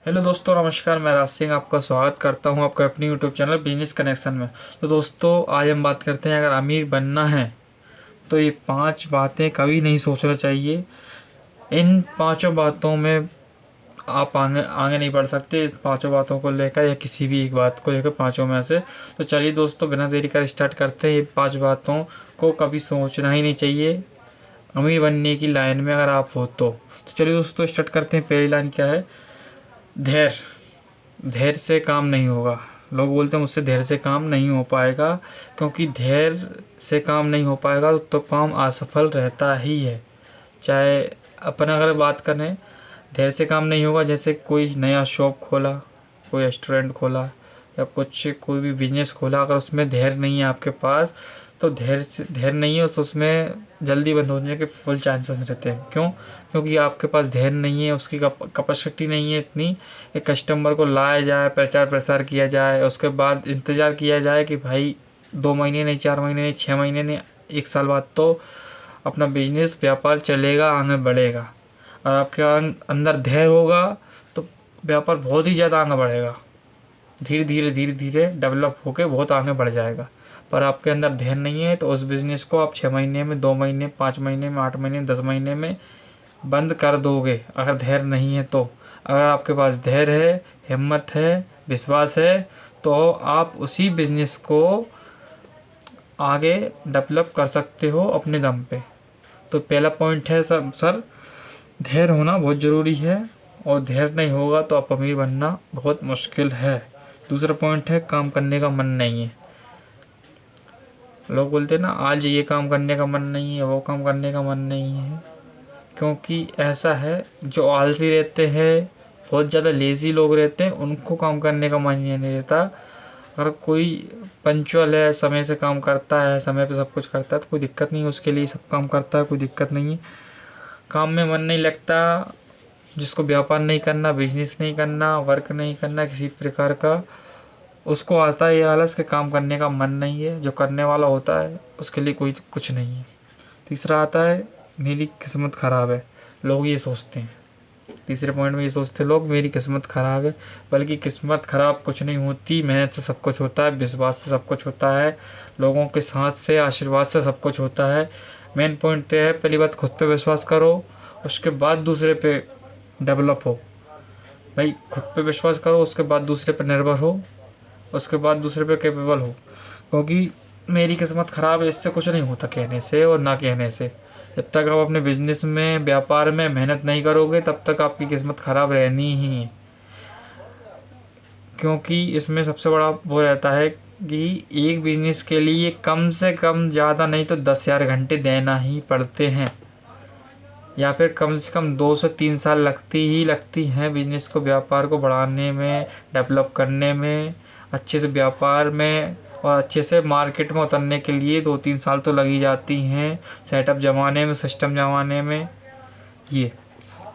Hello दोस्तों, नमस्कार। मैं राज सिंह आपका स्वागत करता हूं आपका अपनी यूट्यूब चैनल बिजनेस कनेक्शन में। तो दोस्तों, आज हम बात करते हैं अगर अमीर बनना है तो ये 5 बातें कभी नहीं सोचना चाहिए। इन पांचों बातों में आप आगे आगे नहीं बढ़ सकते, इन पांचों बातों को लेकर या किसी भी एक बात को लेकर, पांचों में से। तो चलिए दोस्तों, बिना देरी कर स्टार्ट करते हैं। ये 5 बातों को कभी सोचना ही नहीं चाहिए अमीर बनने की लाइन में अगर आप हो तो चलिए दोस्तों, स्टार्ट करते हैं। पहली लाइन क्या है? धैर्य। धैर्य से काम नहीं होगा। लोग बोलते हैं मुझसे धैर्य से काम नहीं हो पाएगा, क्योंकि धैर्य से काम नहीं हो पाएगा तो काम असफल रहता ही है। चाहे अपन अगर बात करें, धैर्य से काम नहीं होगा। जैसे कोई नया शॉप खोला, कोई रेस्टोरेंट खोला या कोई भी बिजनेस खोला, अगर उसमें धैर्य नहीं है आपके पास, तो धैर्य नहीं है तो उसमें जल्दी बंद होने के फुल चांसेस रहते हैं। क्यों? क्योंकि आपके पास धैर्य नहीं है, उसकी कैपेसिटी नहीं है इतनी। एक कस्टमर को लाया जाए, प्रचार प्रसार किया जाए, उसके बाद इंतज़ार किया जाए कि भाई 2 महीने नहीं, 4 महीने नहीं, 6 महीने नहीं, 1 साल बाद तो अपना बिजनेस व्यापार चलेगा, आगे बढ़ेगा। और आपके अंदर धैर्य होगा तो व्यापार बहुत ही ज़्यादा आगे बढ़ेगा, धीरे धीरे डेवलप होकर बहुत आगे बढ़ जाएगा। पर आपके अंदर धैर्य नहीं है तो उस बिज़नेस को आप 6 महीने में, 2 महीने, 5 महीने में, 8 महीने, 10 महीने में बंद कर दोगे, अगर धैर्य नहीं है तो। अगर आपके पास धैर्य है, हिम्मत है, विश्वास है, तो आप उसी बिज़नेस को आगे डेवलप कर सकते हो अपने दम पे। तो पहला पॉइंट है सर, धैर्य होना बहुत ज़रूरी है, और धैर्य नहीं होगा तो आप अमीर बनना बहुत मुश्किल है। दूसरा पॉइंट है, काम करने का मन नहीं है। लोग बोलते हैं ना, आज ये काम करने का मन नहीं है, वो काम करने का मन नहीं है। क्योंकि ऐसा है, जो आलसी रहते हैं, बहुत ज़्यादा लेज़ी लोग रहते हैं, उनको काम करने का मन ही नहीं रहता। अगर कोई पंक्चुअल है, समय से काम करता है, समय पे सब कुछ करता है, तो कोई दिक्कत नहीं है, उसके लिए सब काम करता है, कोई दिक्कत नहीं है। काम में मन नहीं लगता, जिसको व्यापार नहीं करना, बिजनेस नहीं करना, वर्क नहीं करना किसी प्रकार का, उसको आता है ये आलस के काम करने का मन नहीं है। जो करने वाला होता है उसके लिए कोई कुछ नहीं है। तीसरा आता है, मेरी किस्मत ख़राब है। लोग ये सोचते हैं, तीसरे पॉइंट में ये सोचते हैं लोग, मेरी किस्मत ख़राब है। बल्कि किस्मत ख़राब कुछ नहीं होती, मेहनत से सब कुछ होता है, विश्वास से सब कुछ होता है, लोगों के साथ से, आशीर्वाद से सब कुछ होता है। मेन पॉइंट तो है, पहली बात खुद पे विश्वास करो, उसके बाद दूसरे पे डेवलप हो। भाई खुद पे विश्वास करो, उसके बाद दूसरे पे निर्भर हो, उसके बाद दूसरे पे कैपेबल हो। क्योंकि मेरी किस्मत ख़राब है, इससे कुछ नहीं होता कहने से और ना कहने से। जब तक आप अपने बिजनेस में, व्यापार में मेहनत नहीं करोगे, तब तक आपकी किस्मत ख़राब रहनी ही है। क्योंकि इसमें सबसे बड़ा वो रहता है कि एक बिजनेस के लिए कम से कम, ज़्यादा नहीं तो 10,000 घंटे देना ही पड़ते हैं, या फिर कम से कम 2 से 3 साल लगती हैं बिजनेस को, व्यापार को बढ़ाने में, डेवलप करने में, अच्छे से व्यापार में और अच्छे से मार्केट में उतरने के लिए 2-3 साल तो लगी जाती हैं, सेटअप जमाने में, सिस्टम जमाने में। ये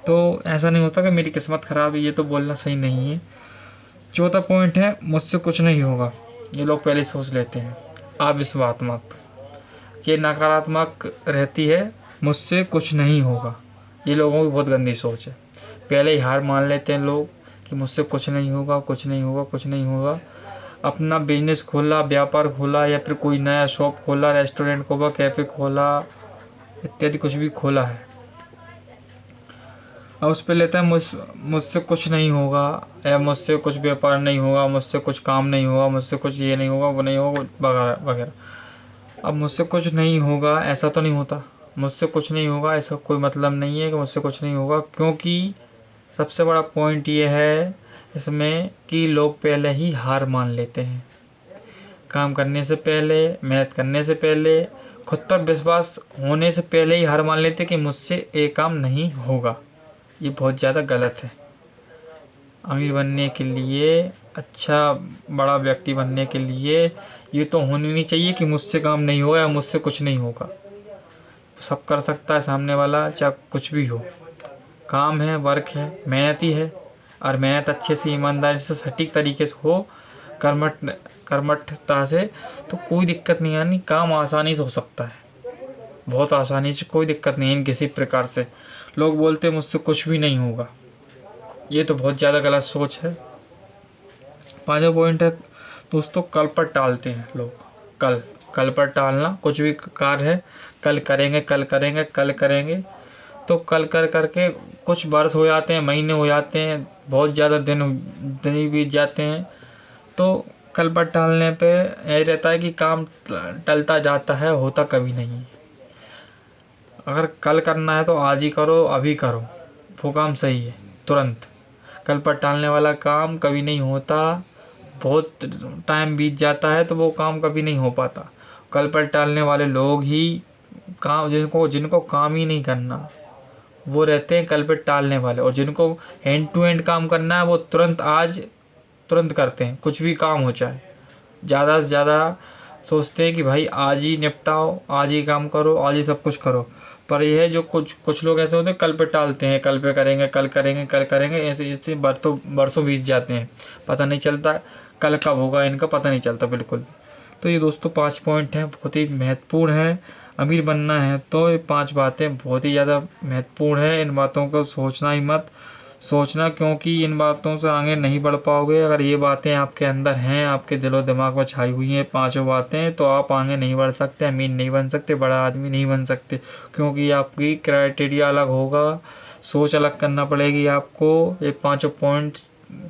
तो ऐसा नहीं होता कि मेरी किस्मत ख़राब है, ये तो बोलना सही नहीं है। चौथा पॉइंट है, मुझसे कुछ नहीं होगा। ये लोग पहले सोच लेते हैं अविश्वात्मक, ये नकारात्मक रहती है, मुझसे कुछ नहीं होगा। ये लोगों की बहुत गंदी सोच है। पहले ही हार मान लेते हैं लोग कि मुझसे कुछ नहीं होगा, कुछ नहीं होगा, कुछ नहीं होगा। अपना बिजनेस खोला, व्यापार खोला, या फिर कोई नया शॉप खोला, रेस्टोरेंट खोला, कैफ़े खोला, इत्यादि कुछ भी खोला है, और उस पर लेता है मुझसे कुछ नहीं होगा, या मुझसे कुछ व्यापार नहीं होगा, मुझसे कुछ काम नहीं होगा, मुझसे कुछ ये नहीं होगा, वो नहीं होगा, वगैरह वगैरह। अब मुझसे कुछ नहीं होगा ऐसा तो नहीं होता, मुझसे कुछ नहीं होगा ऐसा कोई मतलब नहीं है कि मुझसे कुछ नहीं होगा। क्योंकि सबसे बड़ा पॉइंट ये है इसमें कि लोग पहले ही हार मान लेते हैं। काम करने से पहले, मेहनत करने से पहले, खुद पर विश्वास होने से पहले ही हार मान लेते कि मुझसे ये काम नहीं होगा। ये बहुत ज़्यादा गलत है। अमीर बनने के लिए, अच्छा बड़ा व्यक्ति बनने के लिए ये तो होनी नहीं चाहिए कि मुझसे काम नहीं होगा या मुझसे कुछ नहीं होगा। सब कर सकता है सामने वाला, चाहे कुछ भी हो। काम है, वर्क है, मेहनत ही है, और मेहनत अच्छे से, ईमानदारी से, सटीक तरीके से हो, कर्मठता से, तो कोई दिक्कत नहीं आनी। काम आसानी से हो सकता है, बहुत आसानी से, कोई दिक्कत नहीं है किसी प्रकार से। लोग बोलते हैं मुझसे कुछ भी नहीं होगा, ये तो बहुत ज़्यादा गलत सोच है। 5वां पॉइंट है दोस्तों, कल पर टालते हैं लोग। कल पर टालना, कुछ भी कार्य है कल करेंगे कल करेंगे कल करेंगे, तो कल कर करके कुछ वर्ष हो जाते हैं, महीने हो जाते हैं, बहुत ज़्यादा दिन ही बीत जाते हैं। तो कल पर टालने पे यही रहता है कि काम टलता जाता है, होता कभी नहीं है। अगर कल करना है तो आज ही करो, अभी करो, वो काम सही है तुरंत। कल पर टालने वाला काम कभी नहीं होता, बहुत टाइम बीत जाता है तो वो काम कभी नहीं हो पाता। कल पर टालने वाले लोग ही काम, जिनको जिनको काम ही नहीं करना, वो रहते हैं कल पे टालने वाले। और जिनको एंड टू एंड काम करना है वो तुरंत आज तुरंत करते हैं, कुछ भी काम हो जाए। ज़्यादा से ज़्यादा सोचते हैं कि भाई आज ही निपटाओ, आज ही काम करो, आज ही सब कुछ करो। पर यह है जो कुछ लोग ऐसे होते हैं कल पे टालते हैं, कल पे करेंगे कल करेंगे कल करेंगे, ऐसे ऐसे बरसों बीत जाते हैं, पता नहीं चलता कल कब होगा, इनका पता नहीं चलता बिल्कुल। तो ये दोस्तों 5 पॉइंट हैं, बहुत ही महत्वपूर्ण है। अमीर बनना है तो ये 5 बातें बहुत ही ज़्यादा महत्वपूर्ण है। इन बातों को सोचना ही मत, सोचना, क्योंकि इन बातों से आगे नहीं बढ़ पाओगे। अगर ये बातें आपके अंदर हैं, आपके दिलो दिमाग में छाई हुई हैं 5 बातें, तो आप आगे नहीं बढ़ सकते, अमीर नहीं बन सकते, बड़ा आदमी नहीं बन सकते, क्योंकि आपकी क्राइटेरिया अलग होगा, सोच अलग करना पड़ेगी आपको। ये 5 पॉइंट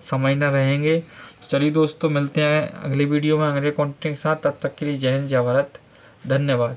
समझना रहेंगे। तो चलिए दोस्तों, मिलते हैं अगली वीडियो में अगले कंटेंट के साथ। तब तक के लिए जय हिंद, जय भारत, धन्यवाद।